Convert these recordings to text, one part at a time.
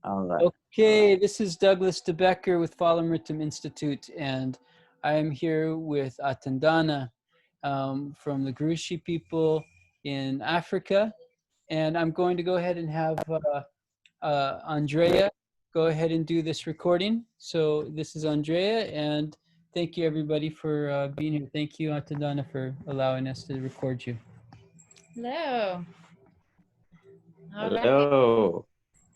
All right. Okay, this is Douglas De Becker with Fallen Rhythm Institute, and I am here with Atendana from the Gurunsi people in Africa. And I'm going to go ahead and have Andrea go ahead and do this recording. So this is Andrea, and thank you everybody for being here. Thank you, Atendana, for allowing us to record you. Hello. All right. Hello.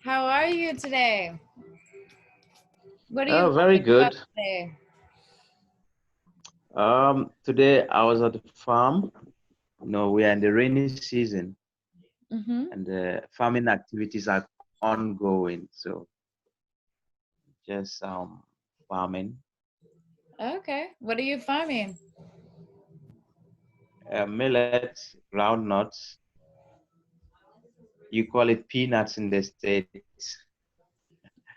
How are you today? What are you Oh, very learning about good. today? Today I was at the farm. We are in the rainy season, and the farming activities are ongoing. So just farming. Okay. What are you farming? Millet, groundnuts. You call it peanuts in the States.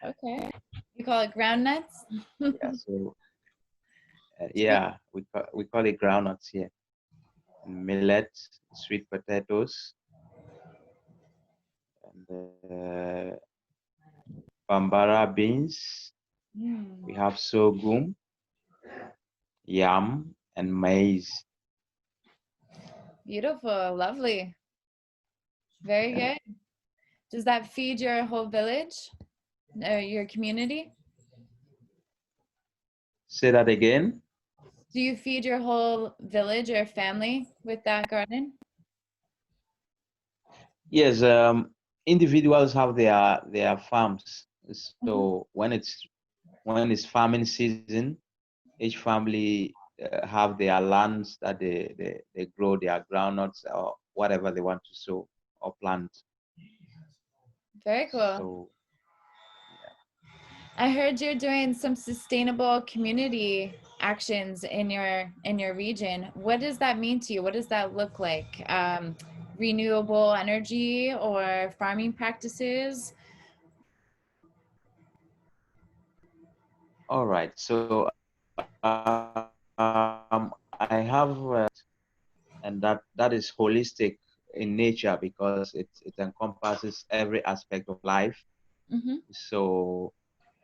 Okay. You call it ground nuts? Yeah. So yeah, we call it groundnuts here. And millet, sweet potatoes, and bambara beans. We have sorghum, yam, and maize. Beautiful. Lovely. Very good. Does that feed your whole village or your community? Say that again. Do you feed your whole village or family with that garden? Yes, individuals have their farms. So when it's farming season, each family have their lands that they grow their groundnuts or whatever they want to sow or plant. Very cool. So I heard you're doing some sustainable community actions in your region. What does that mean to you? What does that look like? Renewable energy or farming practices? all right. So I have and that is holistic in nature because it encompasses every aspect of life. So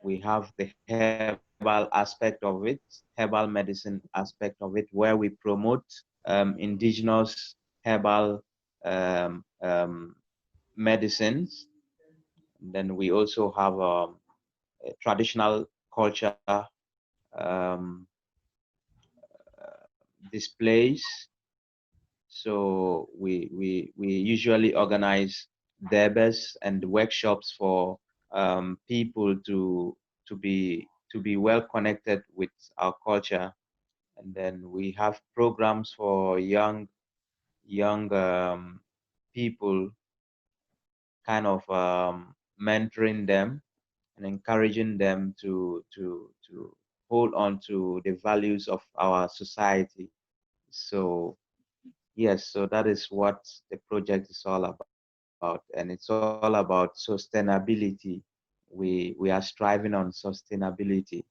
we have the herbal aspect of it, herbal medicine aspect of it, where we promote indigenous herbal medicines. And then we also have a traditional culture displays. So we usually organize debes and workshops for people to be well connected with our culture, and then we have programs for young people, kind of mentoring them and encouraging them to hold on to the values of our society. So yes, so that is what the project is all about, and it's all about sustainability. We are striving on sustainability,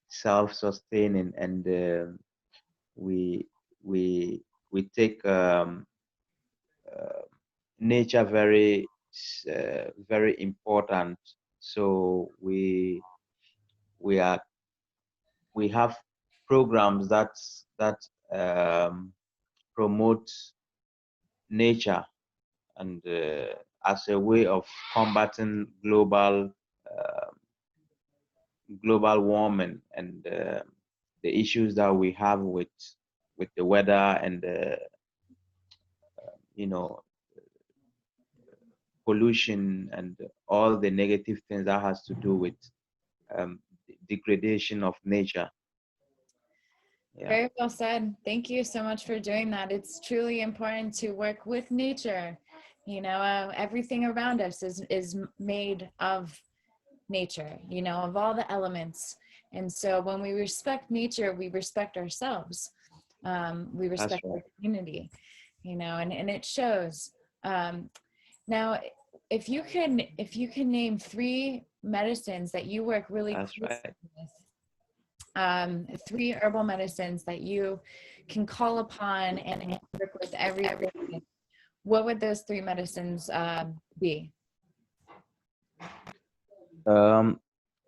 self-sustaining, and we we we take nature very important. So we are we have programs that promote nature, and as a way of combating uh, global warming and the issues that we have with the weather and you know pollution and all the negative things that has to do with degradation of nature. Yeah. Very well said. Thank you so much for doing that. It's truly important to work with nature. You know, everything around us is made of nature, you know, of all the elements. And so when we respect nature, we respect ourselves. We respect our community, you know, and it shows. Now, if you can name 3 medicines that you work really closely with, 3 herbal medicines that you can call upon and work with every day, what would those 3 medicines be? Um,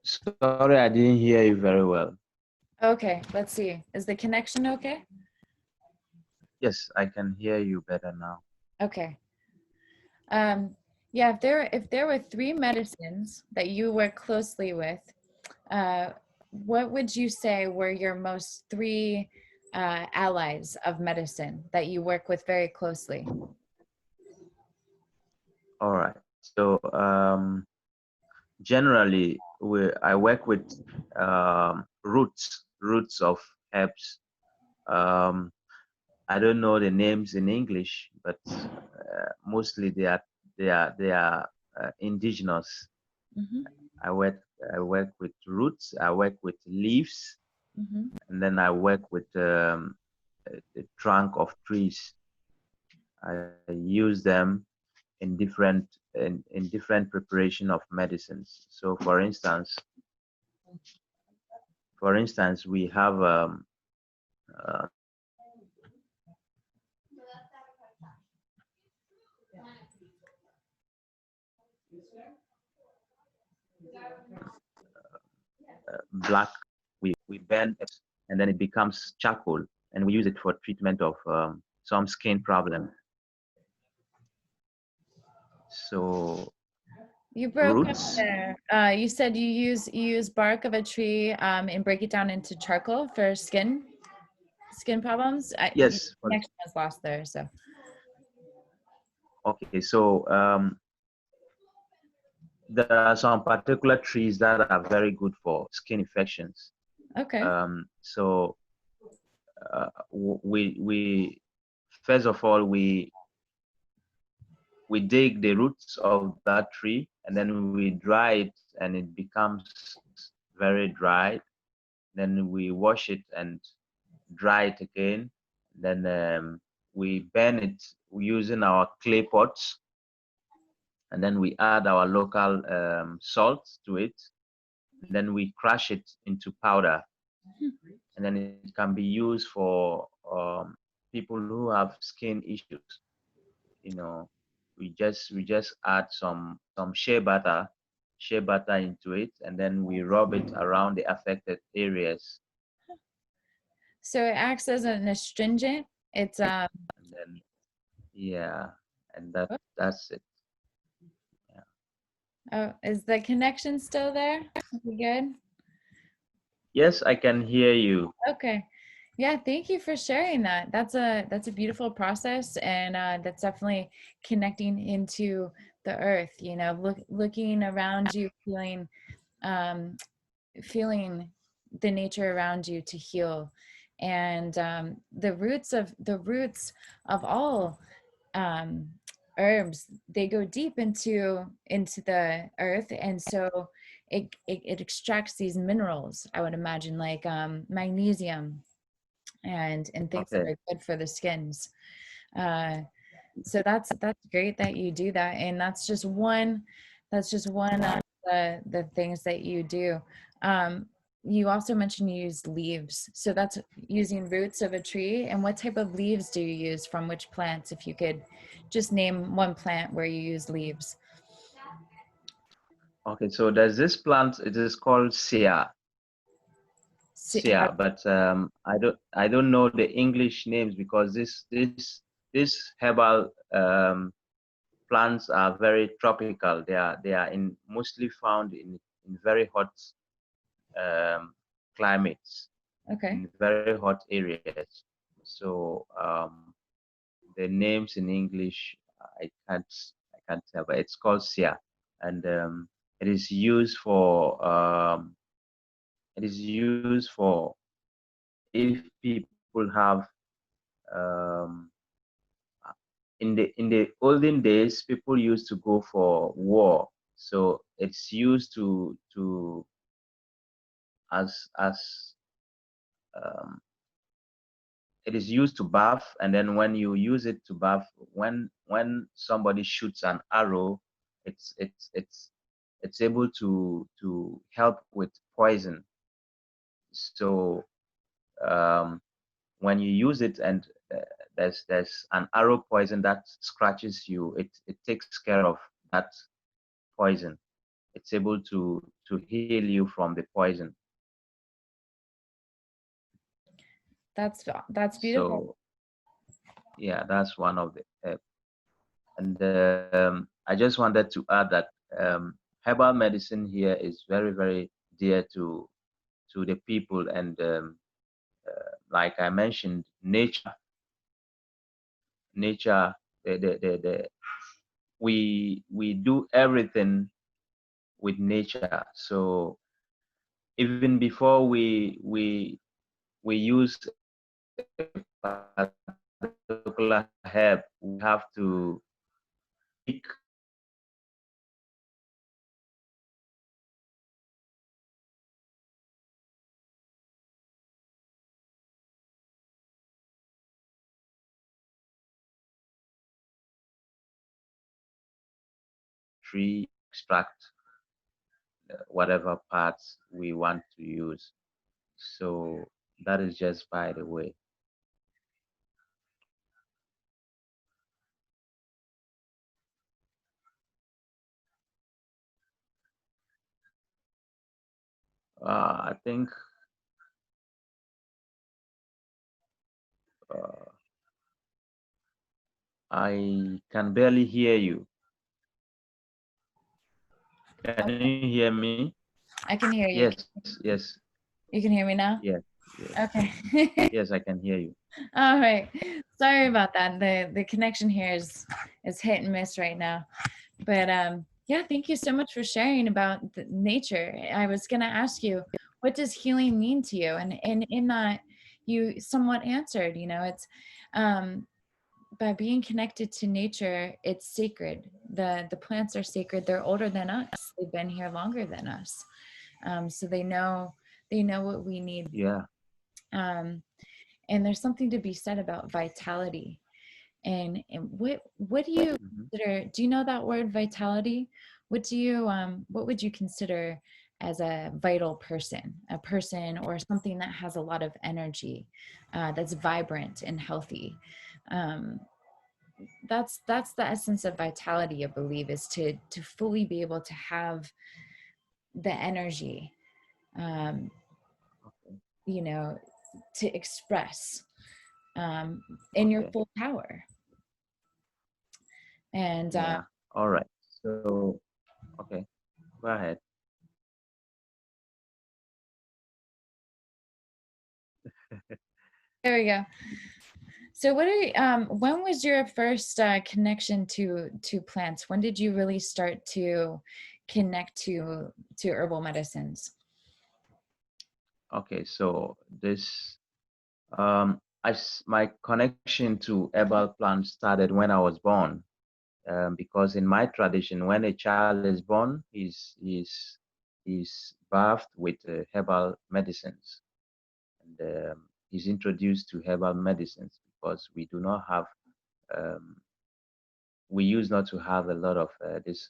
Sorry, I didn't hear you very well. Okay, let's see. Is the connection okay? Yes, I can hear you better now. Okay. Yeah, if there were three medicines that you work closely with, what would you say were your most three allies of medicine that you work with very closely? All right. So generally, I work with roots of herbs. Um, I don't know the names in English, but mostly they are indigenous. Mm-hmm, I work I work with roots. I work with leaves, mm-hmm. and then I work with the trunk of trees. I use them in different preparation of medicines. So, for instance, we have uh, black. We burn it, and then it becomes charcoal, and we use it for treatment of some skin problem. So You broke up roots, there. You said you use bark of a tree and break it down into charcoal for skin problems. yes. Connection was lost there. So Okay, so there are some particular trees that are very good for skin infections. okay. So we first of all we dig the roots of that tree, and then we dry it, and it becomes very dry. Then we wash it and dry it again. Then we burn it using our clay pots, and then we add our local salt to it. And then we crush it into powder, and then it can be used for people who have skin issues. You know, we just add some shea butter into it, and then we rub it around the affected areas, So it acts as an astringent. It's and then yeah, and that's it. Yeah. oh, is the connection still there? Is it good? Yes, I can hear you. Okay. Yeah, thank you for sharing that. That's a beautiful process, and that's definitely connecting into the earth. You know, looking around you, um, feeling the nature around you to heal, and the roots of all um, herbs, they go deep into the earth, and so it extracts these minerals, I would imagine, like magnesium and things that Okay. are good for the skins. uh, so that's great that you do that, and that's just one of the things that you do. um, you also mentioned you use leaves, so that's using roots of a tree. And what type of leaves do you use, from which plants, if you could just name one plant where you use leaves? Okay, so there's this plant. It is called How, sea, but I don't know the English names because this herbal plants are very tropical. They are in mostly found in very hot um, climates, okay. in very hot areas. So the names in English I can't tell, but it's called sea, and it is used for if people have um, in the olden days, people used to go for war, so it's used to as um, it is used to bath, and then when you use it to bath, when somebody shoots an arrow, it's able to help with poison. So um, when you use it and there's an arrow poison that scratches you, it takes care of that poison. it's able to heal you from the poison. That's beautiful. So yeah, that's one of the and I just wanted to add that herbal medicine here is very, very dear to the people, and like I mentioned, nature, the we do everything with nature. So even before we use a particular herb, we have to pick tree, extract whatever parts we want to use. So that is just by the way. I think uh, I can barely hear you. Can you hear me? I can hear you. Yes, yes, You can hear me now? yes, yes, Okay. yes. I can hear you. All right. Sorry about that. The connection here is hit and miss right now. But yeah, thank you so much for sharing about the nature. I was gonna ask you, what does healing mean to you? And in that you somewhat answered, you know, it's by being connected to nature, it's sacred. The plants are sacred. They're older than us. They've been here longer than us. So they know what we need. Yeah. Um, and there's something to be said about vitality. And what do you Mhm. consider? Do you know that word vitality? What do you what would you consider as a vital person, a person or something that has a lot of energy, that's vibrant and healthy? Um, that's the essence of vitality, I believe, is to fully be able to have the energy, um, Okay. you know, to express in your Okay. full power. And Yeah. All right. So, okay. Go ahead. there we go. So what are you, when was your first connection to plants? When did you really start to connect to herbal medicines? Okay. So this my connection to herbal plants started when I was born. Because in my tradition, when a child is born, he's bathed with herbal medicines, and he's introduced to herbal medicines because we do not have um, we used not to have a lot of these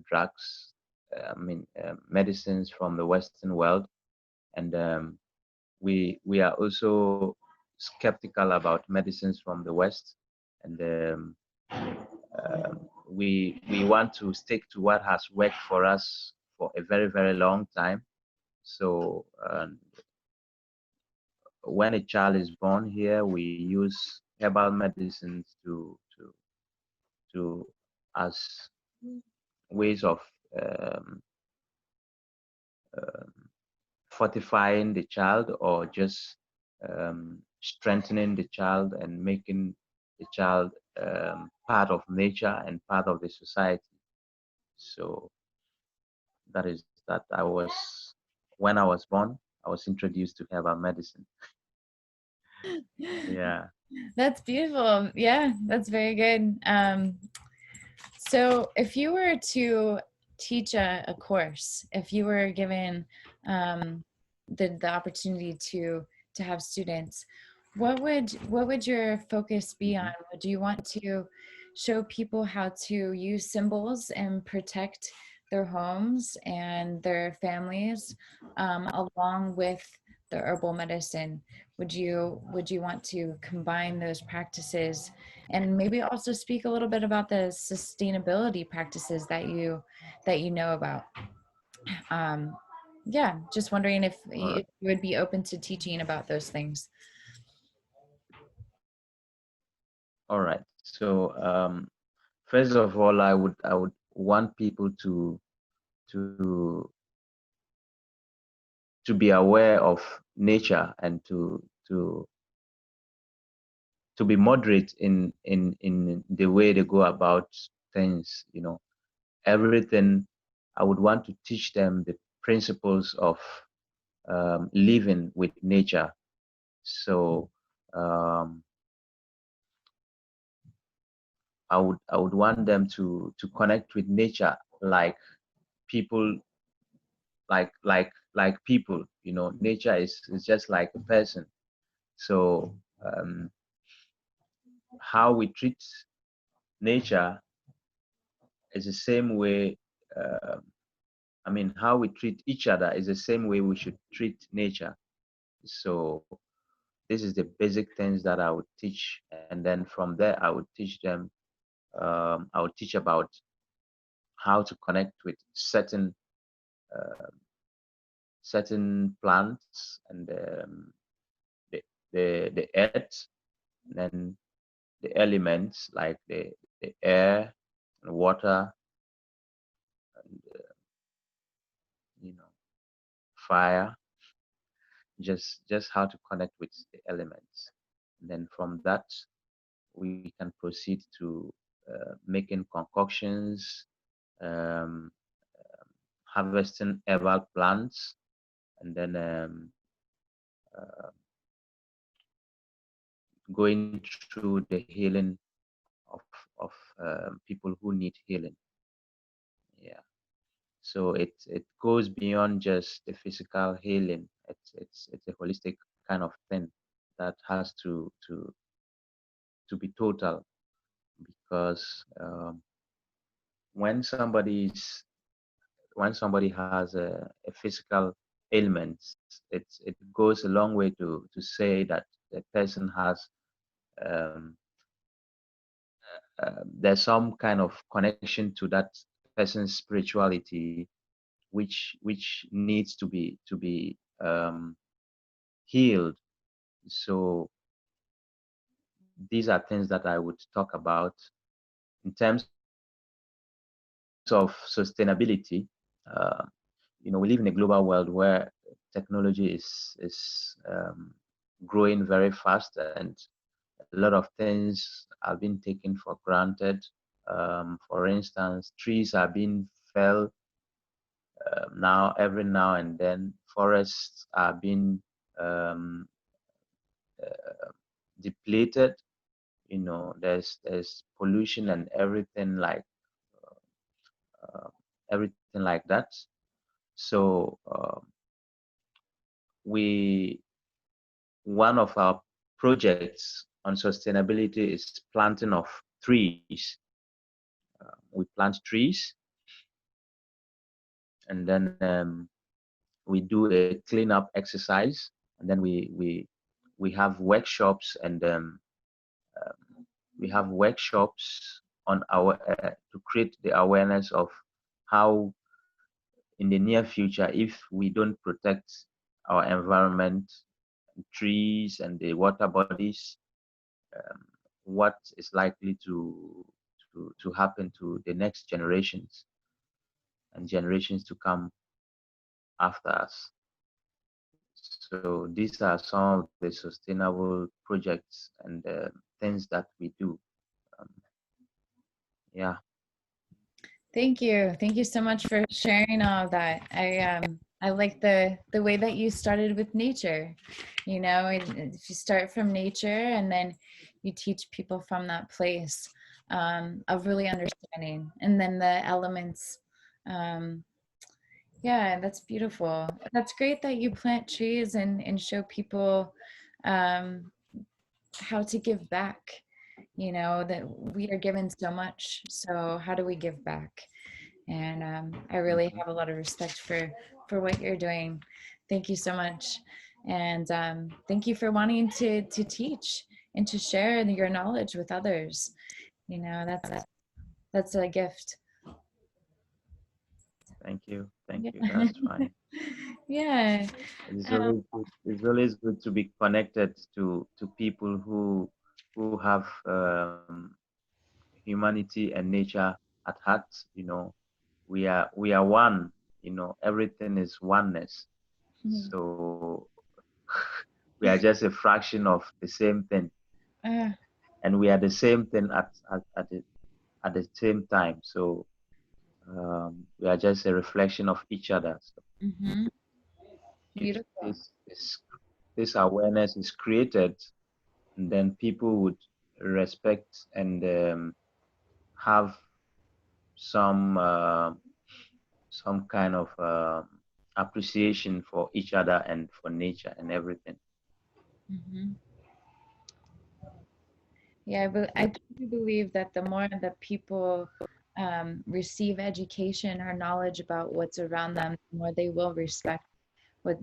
drugs, medicines from the Western world, and we are also skeptical about medicines from the West, and we want to stick to what has worked for us for a very, very long time. So when a child is born here, we use herbal medicines to as ways of um, um, fortifying the child, or just strengthening the child and making the child part of nature and part of the society. So that is that. When I was born, I was introduced to herbal medicine. Yeah. That's beautiful. Yeah, that's very good. So if you were to teach a course, if you were given the opportunity to have students, what would your focus be on? Mhm. Do you want to show people how to use symbols and protect their homes and their families, along with the herbal medicine? Would you want to combine those practices and maybe also speak a little bit about the sustainability practices that you know about. um, yeah, just wondering All right. if you would be open to teaching about those things. All right. So first of all, I would want people to to be aware of nature and to be moderate in the way they go about things. You know, everything. I would want to teach them the principles of living with nature. So um, I would want them to connect with nature like people, like people. You know, nature is just like a person. So um, how we treat nature is the same way. Uh, I mean, how we treat each other is the same way we should treat nature. So this is the basic things that I would teach, and then from there I would teach them. I would teach about how to connect with uh, certain plants and the, the earth, and then the elements like the air and water, and you know, fire. Just how to connect with the elements, and then from that we can proceed to making concoctions, um, harvesting herbal plants, and then uh, going through the healing of people who need healing. Yeah. So it goes beyond just the physical healing. It's a holistic kind of thing that has to be total, because when somebody's when somebody has a physical ailment, it goes a long way to say that the person has um, there's some kind of connection to that person's spirituality, which needs to be healed. So these are things that I would talk about in terms of sustainability. Uh, we live in a global world where technology is growing very fast, and a lot of things are being taken for granted. For instance, trees are being felled now every now and then. Forests are being um, uh, depleted. You know, there's pollution and everything uh, everything like that. So we one of our projects on sustainability is planting of trees. We plant trees, and then we do a cleanup exercise, and then we have workshops, and we have workshops on our to create the awareness of how in the near future, if we don't protect our environment, trees and the water bodies, um, what is likely to happen to the next generations and generations to come after us. So these are some of the sustainable projects and things that we do. Um, yeah. Thank you so much for sharing all of that. I like the way that you started with nature. You know, if you start from nature and then you teach people from that place of really understanding, and then the elements. Um, yeah, that's beautiful. That's great that you plant trees and show people um, how to give back. You know, that we are given so much. So how do we give back? And I really Mhm. have a lot of respect for what you're doing. Thank you so much, and thank you for wanting to teach. and to share your knowledge with others. You know, that's a gift. Thank you. Thank Yeah. you. That's fine. Yeah. It's Um, always good, it's always good to be connected to people who have humanity and nature at heart. You know, we are one. You know, everything is oneness. So we are just a fraction of the same thing, uh, and we are the same thing at the same time. So we are just a reflection of each other. So mhm. if Beautiful. this awareness is created, then people would respect and have some some kind of appreciation for each other and for nature and everything. Mhm. Yeah, I truly believe that the more that people receive education or knowledge about what's around them, the more they will respect what.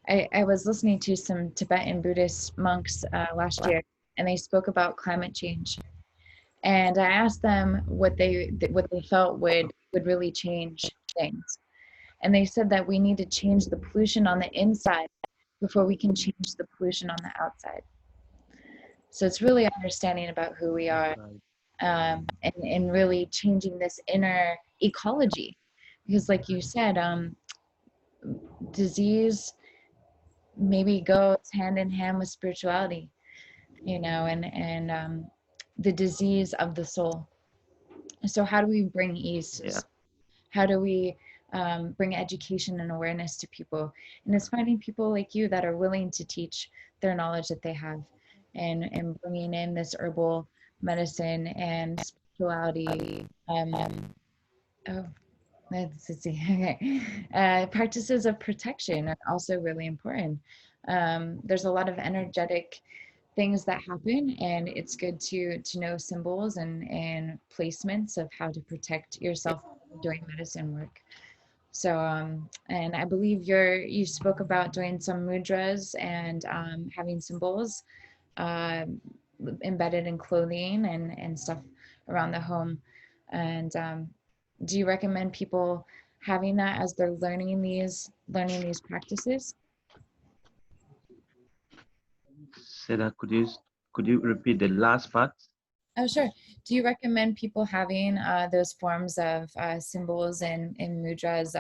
I was listening to some Tibetan Buddhist monks last year, and they spoke about climate change. And I asked them what they felt would really change things. And they said that we need to change the pollution on the inside before we can change the pollution on the outside. So it's really understanding about who we That's are, right. and really changing this inner ecology. Because, like you said, disease maybe goes hand in hand with spirituality, you know, and the disease of the soul. So, how do we bring ease? Yeah. How do we bring education and awareness to people? And it's finding people like you that are willing to teach their knowledge that they have, and bringing in this herbal medicine and spirituality. Oh, let's see. Okay. Practices of protection are also really important. There's a lot of energetic things that happen, and it's good to know symbols and placements of how to protect yourself doing medicine work. So, and I believe you spoke about doing some mudras and having symbols um, embedded in clothing and stuff around the home. And do you recommend people having that as they're learning these practices? Seda, could you repeat the last part? Oh, sure. Do you recommend people having those forms of symbols and mudras,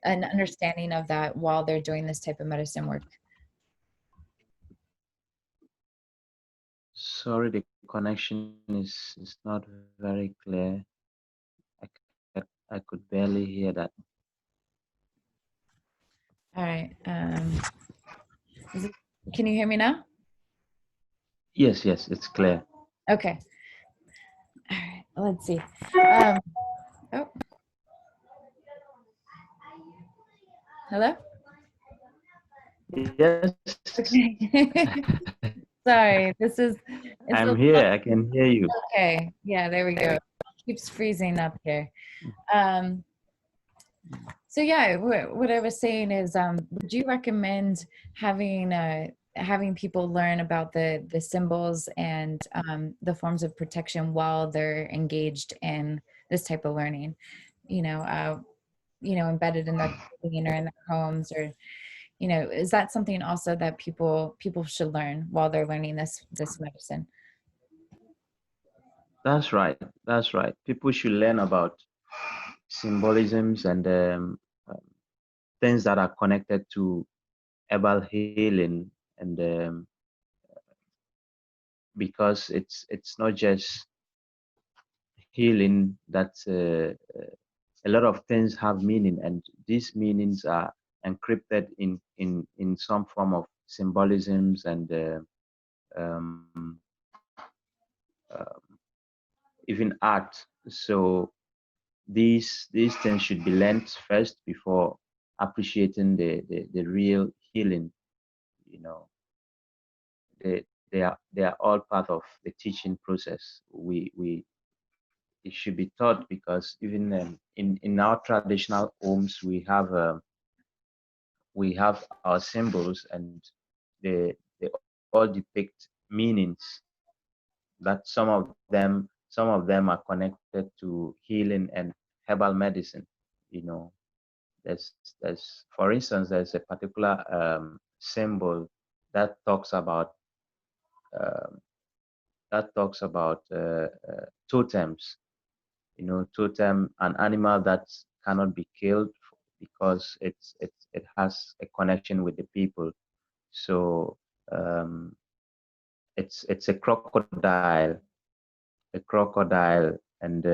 an understanding of that while they're doing this type of medicine work? Sorry, the connection is not very clear. I could barely hear that. All right. Is it, can you hear me now? Yes, yes, it's clear. Okay. All right. Let's see. Um, oh, hello? Yes, Okay. Sorry. It's I'm a here. I can hear you. okay. Yeah, there we go. Keeps freezing up here. Um, so yeah, what I was saying is, would you recommend having people learn about the symbols and the forms of protection while they're engaged in this type of learning? You know, embedded in their clothing or in their homes, or is that something also that people should learn while they're learning this medicine? That's right. That's right. People should learn about symbolisms and things that are connected to herbal healing, and because it's not just healing, that a lot of things have meaning, and these meanings are encrypted in some form of symbolisms and um, uh, even art. So these things should be learned first before appreciating the real healing. You know, they are all part of the teaching process. We It should be taught, because even in our traditional homes we have our symbols, and the all depict meanings that some of them are connected to healing and herbal medicine. You know, there's for instance, there's a particular symbol that talks about um, totems. You know, totem, an animal that cannot be killed because it has a connection with the people. So um, it's a crocodile, and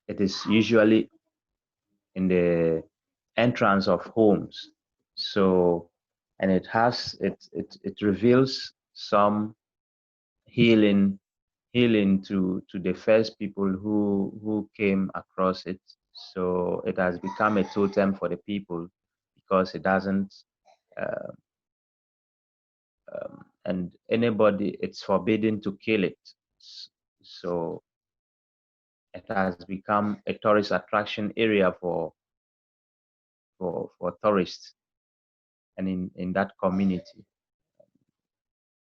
it is usually in the entrance of homes. So, and it reveals some healing to the first people who came across it. So it has become a totem for the people because it doesn't uh, and anybody, it's forbidden to kill it. So it has become a tourist attraction area for tourists, and in that community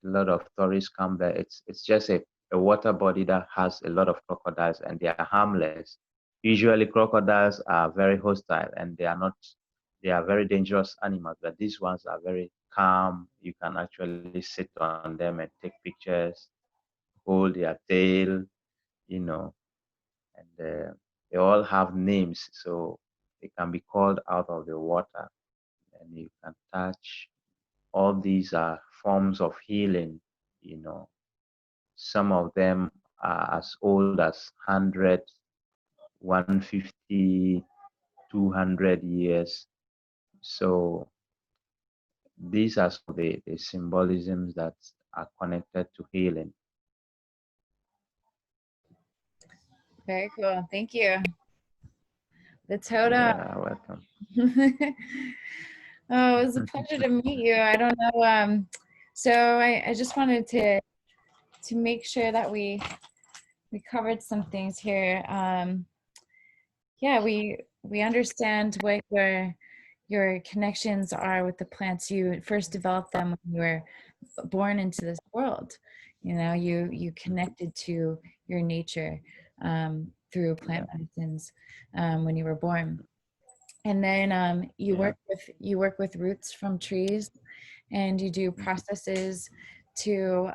a lot of tourists come there. It's just a water body that has a lot of crocodiles, and they are harmless. Usually crocodiles are very hostile, and they are very dangerous animals, but these ones are very calm. You can actually sit on them and take pictures, hold their tail, you know, and they all have names, so they can be called out of the water, and you can touch. All these are forms of healing, you know. Some of them are as old as 100, 150, 200 years. So these are some of the symbolisms that are connected to healing. Very cool. Thank you. The totem. Yeah, welcome. Oh, it was a pleasure to meet you. I don't know. So I just wanted to make sure that we covered some things here. Yeah, we understand what your connections are with the plants. You first developed them when you were born into this world. You know, you connected to your nature through Yeah. plant medicines when you were born. And then Yeah. you work with roots from trees, and you do Mhm. processes to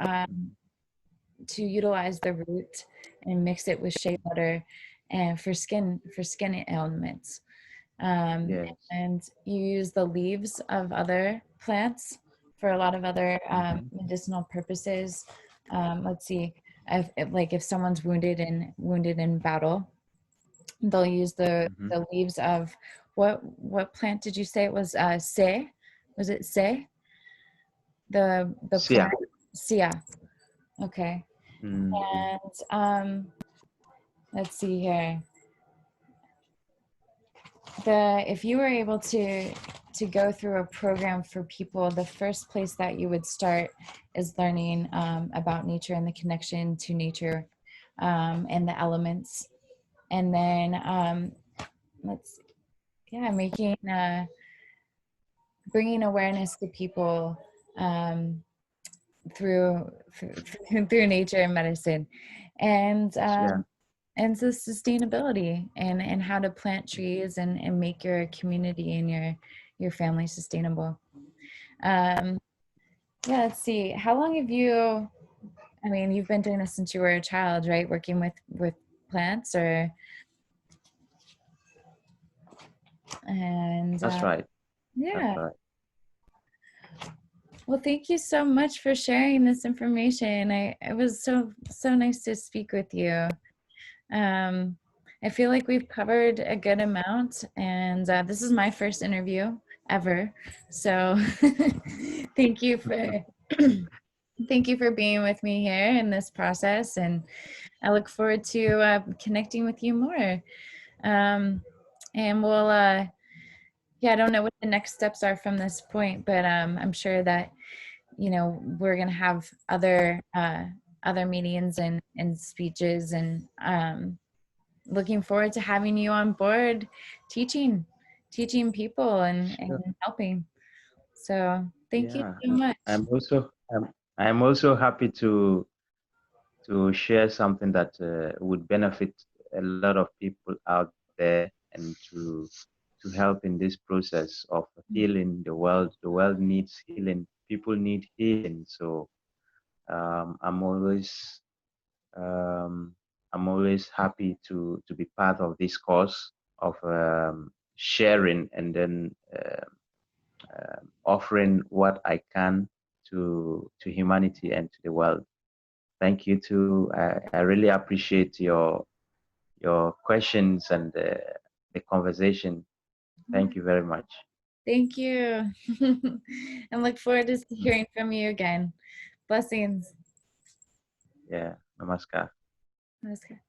to utilize the root and mix it with shea butter and for skin ailments. Yes. And you use the leaves of other plants for a lot of other Hmm. medicinal purposes. Let's see, if someone's wounded in battle, they'll use Hmm. the leaves of what plant did you say it was? Se, was it se? The Sia. plant sia. Okay, Mm-hmm. and let's see here. If you were able to go through a program for people, the first place that you would start is learning about nature and the connection to nature and the elements, and then let's yeah, making bringing awareness to people um, through nature and medicine, and Yeah. the sustainability and how to plant trees and make your community and your family sustainable. Um, yeah, let's see. How long have you? I mean, you've been doing this since you were a child, right? Working with plants, or and That's right. That's yeah. right. Well, thank you so much for sharing this information. It was so nice to speak with you. Um, I feel like we've covered a good amount, and this is my first interview ever. So, thank you for thank you for being with me here in this process, and I look forward to connecting with you more. Um, and we'll, yeah, I don't know what the next steps are from this point, but I'm sure that we're gonna have other meetings and speeches, and looking forward to having you on board teaching people and Sure. helping. So Thank you Yeah, so much. I'm also happy to share something that would benefit a lot of people out there, and to help in this process of healing the world. The world needs healing. People need healing. So I'm always um, happy to be part of this cause of sharing, and then offering what I can to humanity and to the world. Thank you too. I really appreciate your questions and the conversation. Thank you very much. Thank you. And look forward to hearing from you again. Blessings. Yeah, namaskar. Namaskar.